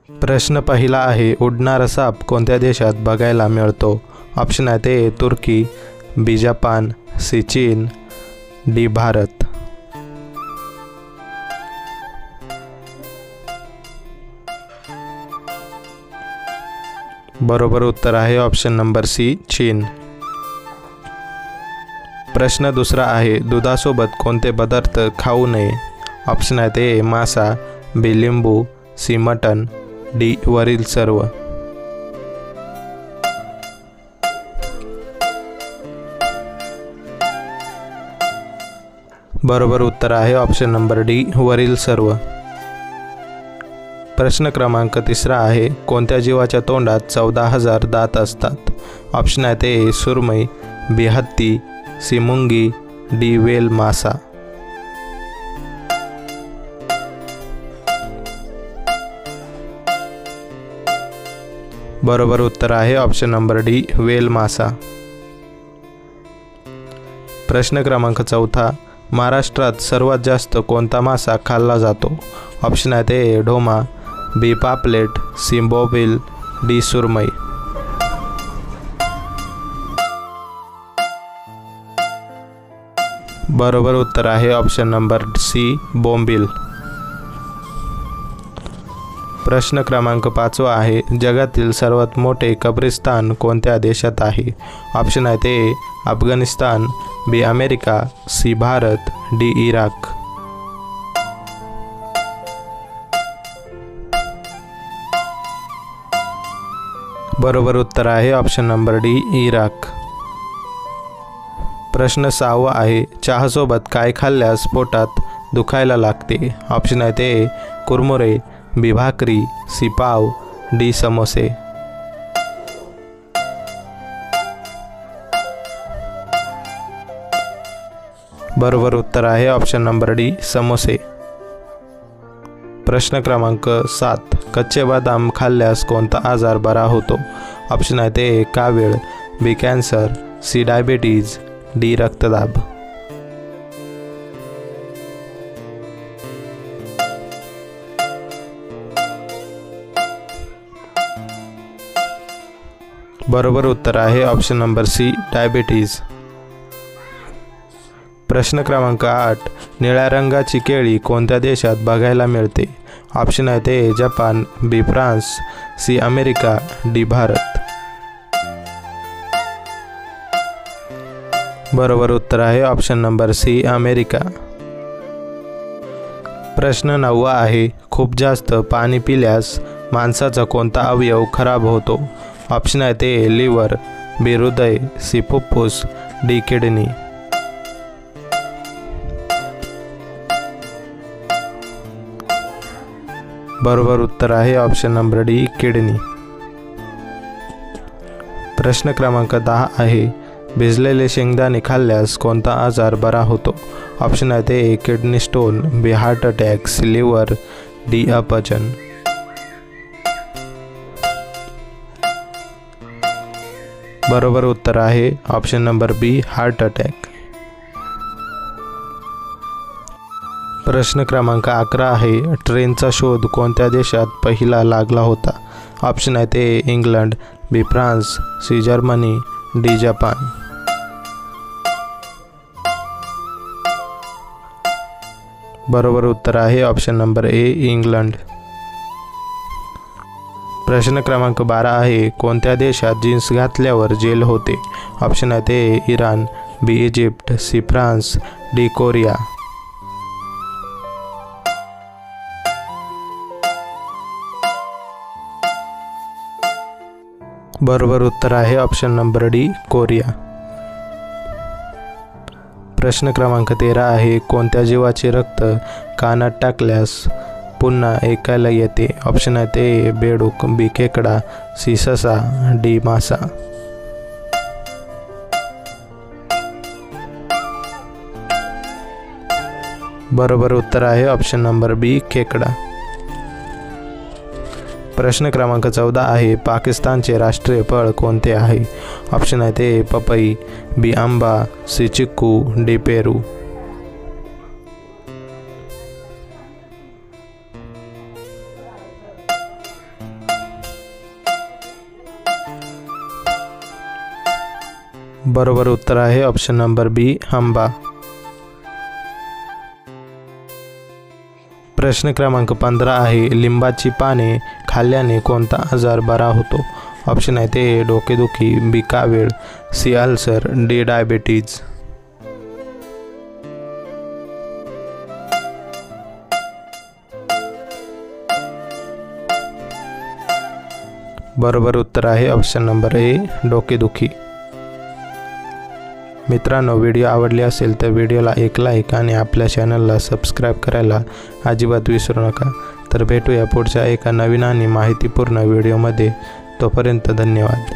प्रश्न पहिला आहे, उडणारा साप कोणत्या देशात बघायला मिळतो? ऑप्शन आहेत ए तुर्की, बी जपान, सी चीन, डी भारत. बरोबर उत्तर आहे ऑप्शन नंबर सी चीन. प्रश्न दुसरा आहे, दुधासोबत कोणते पदार्थ खाऊ नये? ऑप्शन आहेत ए मासा, बी लिंबू, सी मटन, डी वरील सर्व. बरोबर उत्तर आहे ऑप्शन नंबर डी वरील सर्व. प्रश्न क्रमांक तिसरा आहे, कोणत्या जीवाच्या तोंडात 14,000 दात असतात? ऑप्शन आहेत ए सुरमई, बी हत्ती, सी मुंगी, डी वेल मासा. बरोबर उत्तर आहे ऑप्शन नंबर डी वेल मासा. प्रश्न क्रमांक चौथा, महाराष्ट्रात सर्वात जास्त कोणता मासा खाल्ला जातो? ऑप्शन आहेत ए ढोमा, बी पापलेट, सी बोंबील, डी सुरमई. बरोबर उत्तर आहे ऑप्शन नंबर सी बोंबील. प्रश्न क्रमांक 5 आहे, जगातील सर्वात मोठे कब्रिस्तान कोणत्या देशात आहे? ऑप्शन आहेत A Afghanistan, B America, C Bharat, D Iraq. बरोबर उत्तर आहे ऑप्शन नंबर डी इराक. प्रश्न 6 आहे, चहासोबत काय खाल्ल्यास पोटात दुखायला लागते? ऑप्शन आहेत ए कुरमुरे, बी भाकरी, सी पाव, डी समोसे. बरोबर उत्तर आहे ऑप्शन नंबर डी समोसे. प्रश्न क्रमांक 7, कच्चे बदाम खाल्ल्यास कोणता आजार बरा होतो? ऑप्शन आहेत ए कावीळ, बी कॅन्सर, सी डायबिटीज, डी रक्तदाब. बरोबर उत्तर आहे ऑप्शन नंबर सी डायबिटीज. प्रश्न क्रमांक 8, निळ्या रंगाची केळी कोणत्या देशात बघायला मिळते? ऑप्शन आहेत A Japan, B France, C America, D Bharat. बरोबर उत्तर आहे ऑप्शन नंबर सी अमेरिका. प्रश्न 9 आहे, खूप जास्त पाणी पिल्यास माणसाचा कोणता अवयव खराब होतो? ऑप्शन आहेत ए लिव्हर, बी हृदय, सी फुफ्फुस, डी किडनी. बरोबर उत्तर आहे ऑप्शन नंबर डी किडनी. प्रश्न क्रमांक 10 आहे, भिजलेले शेंगदाणे खाल्ल्यास कोणता आजार बरा होतो? ऑप्शन आहेत A kidney stone, B heart attack, C liver, D अपचन. बरोबर उत्तर आहे option number B heart attack. प्रश्न क्रमांक 11 आहे, ट्रेनचा शोध कोणत्या देशात पहिला लागला होता? ऑप्शन आहेत A England, B France, C Germany, D Japan. बरोबर उत्तर आहे ऑप्शन नंबर ए इंग्लंड. प्रश्न क्रमांक 12 आहे, कोणत्या देशात जीन्स घातल्यावर जेल होते? ऑप्शन आहेत A Iran, B Egypt, C France, D Korea. बरोबर उत्तर आहे ऑप्शन नंबर डी कोरिया. प्रश्न क्रमांक 13 आहे, कोणत्या जीवाचे रक्त कानात टाकल्यास पुन्हा ऐकायला येते? ऑप्शन आहेत ए बेडूक, बी खेकडा, सी ससा, डी मासा. बरोबर उत्तर आहे ऑप्शन नंबर बी खेकडा. प्रश्न क्रमांक 14 आहे, पाकिस्तानचे राष्ट्रीय फळ कोणते आहे? ऑप्शन आहेत ए पपई, बी आंबा, सी चिक्कू, डी पेरू. बरोबर उत्तर आहे ऑप्शन नंबर बी आंबा। प्रश्न क्रमांक 15 आहे, लिंबाची पाने खाल्ल्याने कोणता आजार बरा होतो? ऑप्शन आहे ते डोकेदुखी, बी कावीळ, सी अल्सर, डी डायबिटीज। बरोबर उत्तर आहे ऑप्शन नंबर ए डोकेदुखी। मित्रांनो, व्हिडिओ आवडली असेल तर व्हिडिओला एक लाईक आणि आपल्या चॅनलला सबस्क्राईब करायला अजिबात विसरू नका। तर भेटूया पुढच्या एका नवीन आणि माहितीपूर्ण व्हिडिओमध्ये। तोपर्यंत धन्यवाद।